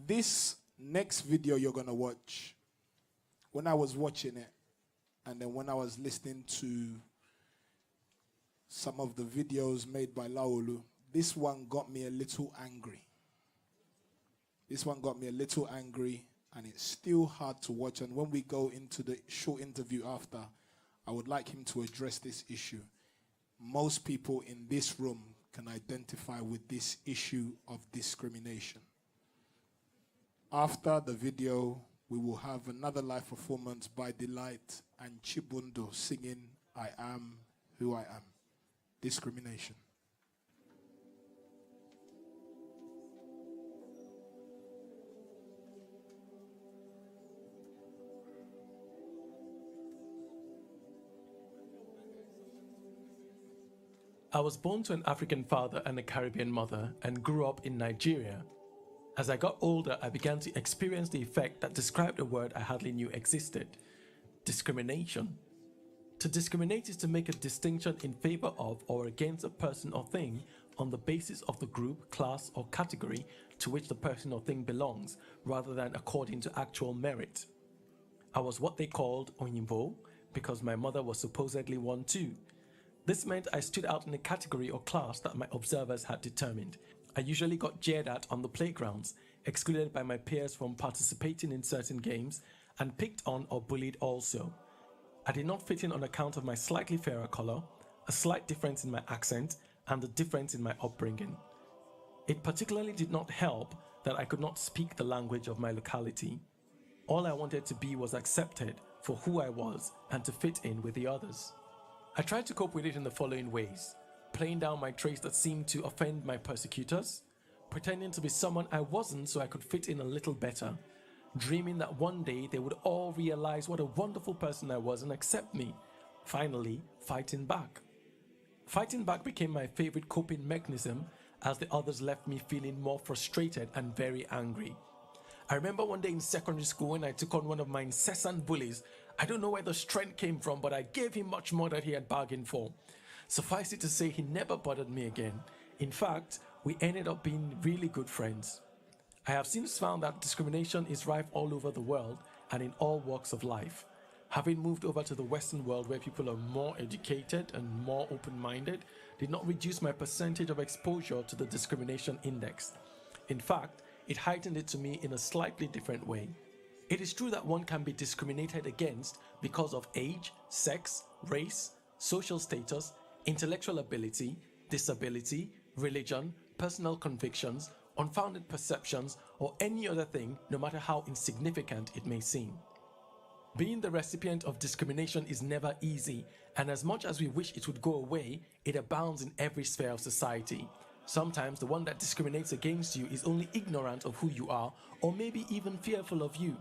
This next video you're going to watch, when I was watching it, and then when I was listening to some of the videos made by Olaolu, this one got me a little angry. This one got me a little angry, and it's still hard to watch. And when we go into the short interview after, I would like him to address this issue. Most people in this room can identify with this issue of discrimination. After the video, we will have another live performance by D'light and Chibundu singing I Am Who I Am. Discrimination. I was born to an African father and a Caribbean mother and grew up in Nigeria. As I got older, I began to experience the effect that described a word I hardly knew existed: discrimination. To discriminate is to make a distinction in favor of or against a person or thing on the basis of the group, class, or category to which the person or thing belongs, rather than according to actual merit. I was what they called Oyinbo because my mother was supposedly one too. This meant I stood out in a category or class that my observers had determined. I usually got jeered at on the playgrounds, excluded by my peers from participating in certain games, and picked on or bullied also. I did not fit in on account of my slightly fairer color, a slight difference in my accent, and the difference in my upbringing. It particularly did not help that I could not speak the language of my locality. All I wanted to be was accepted for who I was and to fit in with the others. I tried to cope with it in the following ways: playing down my traits that seemed to offend my persecutors, pretending to be someone I wasn't so I could fit in a little better, dreaming that one day they would all realize what a wonderful person I was and accept me, finally fighting back. Fighting back became my favorite coping mechanism as the others left me feeling more frustrated and very angry. I remember one day in secondary school when I took on one of my incessant bullies. I don't know where the strength came from, but I gave him much more than he had bargained for. Suffice it to say, he never bothered me again. In fact, we ended up being really good friends. I have since found that discrimination is rife all over the world and in all walks of life. Having moved over to the Western world where people are more educated and more open-minded did not reduce my percentage of exposure to the discrimination index. In fact, it heightened it to me in a slightly different way. It is true that one can be discriminated against because of age, sex, race, social status, intellectual ability, disability, religion, personal convictions, unfounded perceptions, or any other thing, no matter how insignificant it may seem. Being the recipient of discrimination is never easy, and as much as we wish it would go away, it abounds in every sphere of society. Sometimes the one that discriminates against you is only ignorant of who you are, or maybe even fearful of you.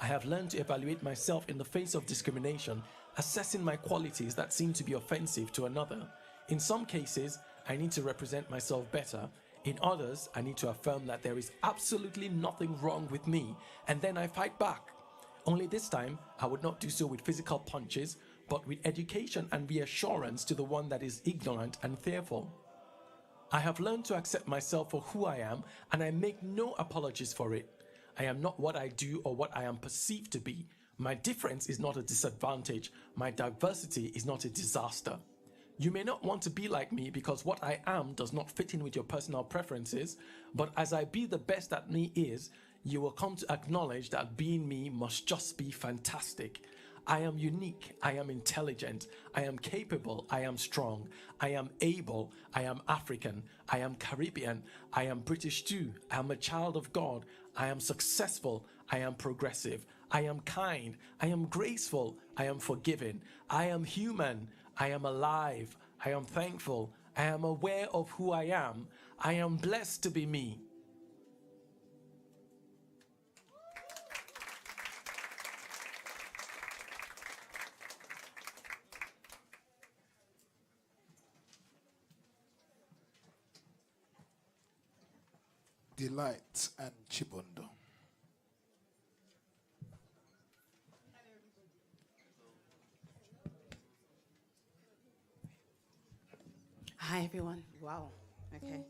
I have learned to evaluate myself in the face of discrimination, assessing my qualities that seem to be offensive to another. In some cases, I need to represent myself better. In others, I need to affirm that there is absolutely nothing wrong with me, and then I fight back. Only this time, I would not do so with physical punches, but with education and reassurance to the one that is ignorant and fearful. I have learned to accept myself for who I am, and I make no apologies for it. I am not what I do or what I am perceived to be. My difference is not a disadvantage. My diversity is not a disaster. You may not want to be like me because what I am does not fit in with your personal preferences, but as I be the best that me is, you will come to acknowledge that being me must just be fantastic. I am unique, I am intelligent, I am capable, I am strong, I am able, I am African, I am Caribbean, I am British too, I am a child of God, I am successful, I am progressive, I am kind, I am graceful, I am forgiving, I am human, I am alive, I am thankful, I am aware of who I am blessed to be me. D'light and Chibundu. Hi, everyone. Wow. Okay.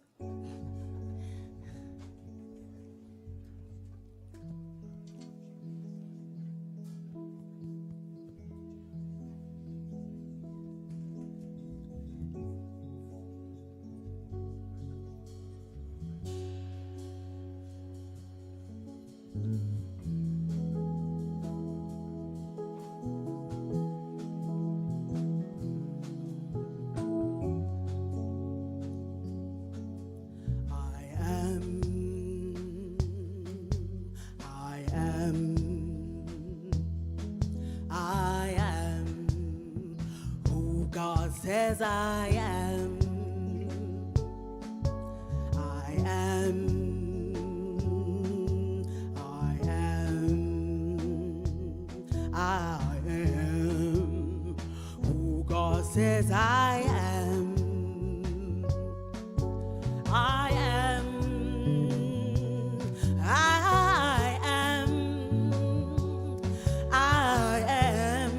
says I am. I am. I am. I am who God says I am. I am. I am. I am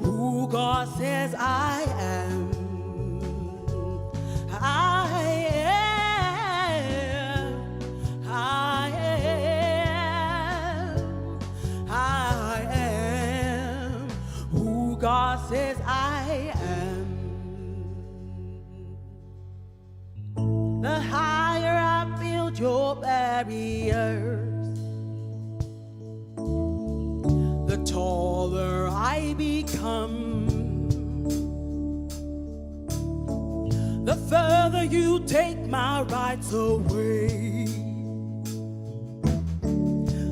who God says I am. I am. I am. I am who God says I am. The higher I build your barriers, the taller I become. The further you take my rights away,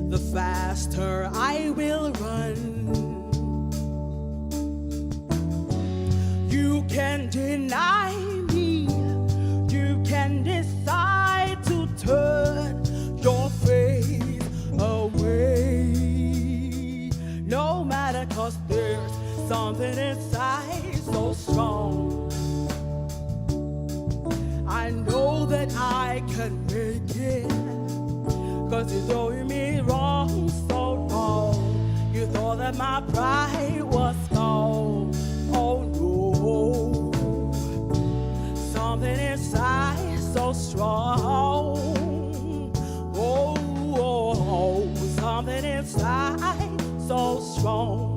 the faster I will run. You can deny me, you can decide to turn your face away. No matter, 'cause there's something inside so strong. I know that I can make it, 'cause you're doing me wrong, so wrong. You thought that my pride was gone. Oh no, something inside so strong. Oh, something inside so strong.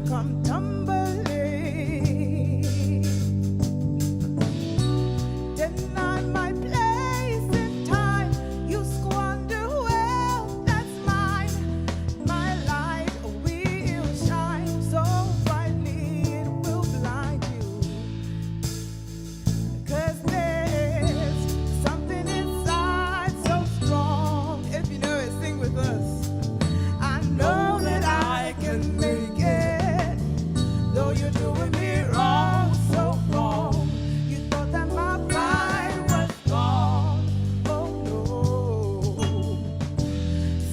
Come tumbling, deny my place in time. You squander wealth that's mine. My light will shine so brightly it will blind you. 'Cause there's something inside so strong. If you know it, sing with us. I know that I can make it. Though you're doing me wrong, so wrong. You thought that my pride was gone. Oh no,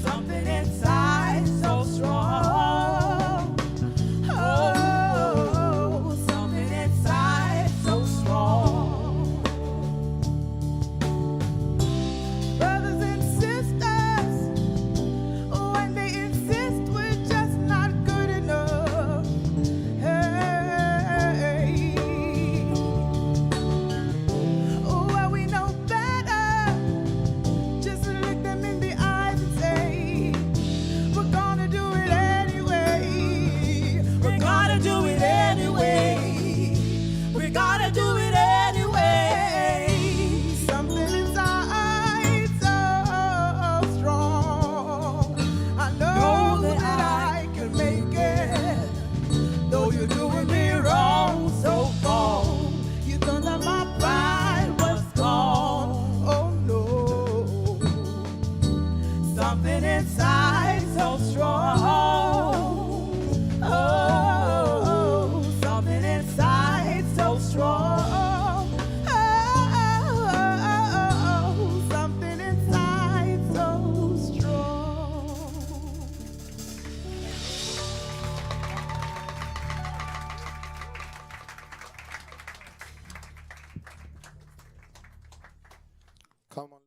something inside so strong. Oh, something inside so strong. Brothers and sisters, when they insist we're just not good enough. Well, we know better. Just look them in the eyes and say, we're gonna do it anyway. We're gonna do it anyway. We gotta do it anyway. Something inside so strong. I know that I can make it. Though you're doing me wrong, so wrong. You thought that my pride was gone. Oh no, something inside so strong. Oh, something inside so strong. Oh, something inside so strong. Come on.